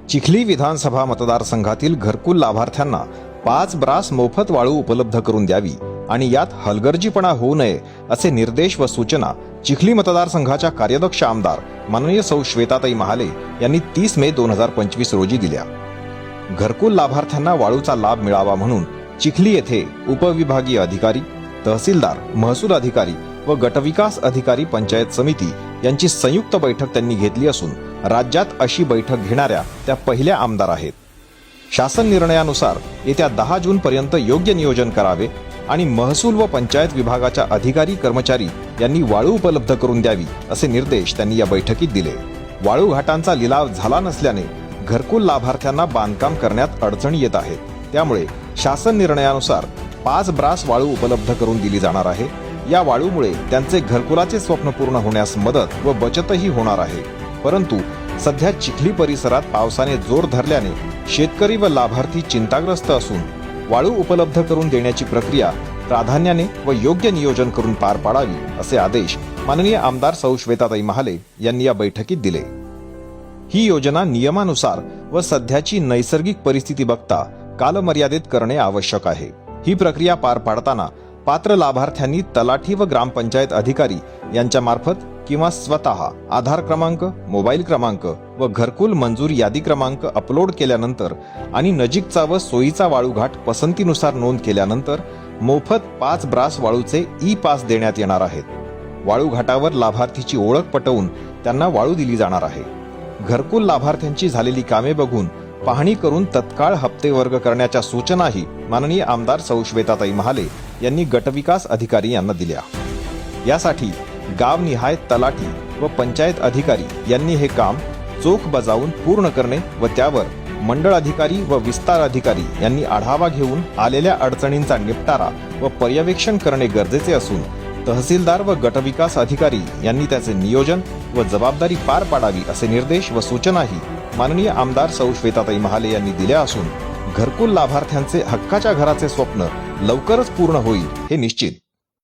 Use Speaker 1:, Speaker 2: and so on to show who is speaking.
Speaker 1: चिखली विधानसभा मतदारसंघातील घरकुल लाभार्थ्यांना 5 ब्रास मोफत वाळू उपलब्ध करून द्यावी आणि यात हलगर्जीपणा होऊ नये असे निर्देश व सूचना चिखली मतदारसंघाच्या कार्यदक्ष आमदार माननीय सौ श्वेताताई महाले यांनी 30 मे 2025 रोजी दिल्या। घरकुल लाभार्थ्यांना वाळूचा लाभ मिळावा म्हणून चिखली येथे उपविभागीय अधिकारी, तहसीलदार, महसूल अधिकारी व गटविकास अधिकारी पंचायत समिती यांची संयुक्त बैठक त्यांनी घेतली असून राज्यात अशी बैठक घेणाऱ्या त्या पहिल्या आमदार आहेत। शासन निर्णयानुसार येत्या 10 जून पर्यंत योग्य नियोजन करावे आणि महसूल व पंचायत विभागाच्या अधिकारी कर्मचारी यांनी वाळू उपलब्ध करून द्यावी असे निर्देश त्यांनी या बैठकीत दिले। वाळू घाटांचा लिलाव झाला नसल्याने घरकुल लाभार्थ्यांना बांधकाम करण्यात अडचणी येत आहेत, त्यामुळे शासन निर्णयानुसार 5 ब्रास वाळू उपलब्ध करून दिली जाणार आहे। या वाळूमुळे त्यांचे घरकुलाचे स्वप्न पूर्ण होण्यास मदत व बचतही होणार आहे। परंतु सध्या चिखली परिसरात पावसाने जोर धरल्याने शेतकरी व लाभार्थी चिंताग्रस्त असून वाळू उपलब्ध करून देण्याची प्रक्रिया प्राधान्याने व योग्य नियोजन करून पार पाडावी असे आदेश माननीय आमदार सौ श्वेताताई महाले यांनी या बैठकीत दिले। ही योजना नियमानुसार व सध्याची नैसर्गिक परिस्थिती बघता कालमर्यादित करणे आवश्यक आहे। ही प्रक्रिया पार पाडताना पात्र लाभार्थ्यांनी तलाठी व ग्रामपंचायत अधिकारी यांच्या मार्फत किंवा स्वतः आधार क्रमांक, मोबाईल क्रमांक व घरकुल मंजूर यादी क्रमांक अपलोड केल्यानंतर आणि नजीकचा व सोयीचा वाळू घाट पसंतीनुसार नोंद केल्यानंतर मोफत 5 ब्रास वाळूचे ई पास देण्यात येणार आहेत। वाळू घाटावर लाभार्थीची ओळख पटवून त्यांना वाळू दिली जाणार आहे। घरकुल लाभार्थ्यांची झालेली कामे बघून पाहणी करून तत्काळ हप्ते वर्ग करण्याच्या सूचनाही माननीय आमदार सौ श्वेताताई महाले यांनी गटविकास अधिकारी यांना दिल्या। यासाठी गावनिहाय तलाठी व पंचायत अधिकारी यांनी हे काम चोख बजावून पूर्ण करणे व त्यावर मंडळ अधिकारी व विस्तार अधिकारी यांनी आढावा घेऊन आलेल्या अडचणींचा निपटारा व पर्यवेक्षण करणे गरजेचे असून तहसीलदार व गटविकास अधिकारी यांनी त्याचे नियोजन व जबाबदारी पार पाडावी असे निर्देश व सूचनाही माननीय आमदार सौ श्वेताताई महाले यांनी दिल्या असून घरकुल लाभार्थ्यांचे हक्काच्या घराचे स्वप्न लवकरच पूर्ण होईल हे निश्चित।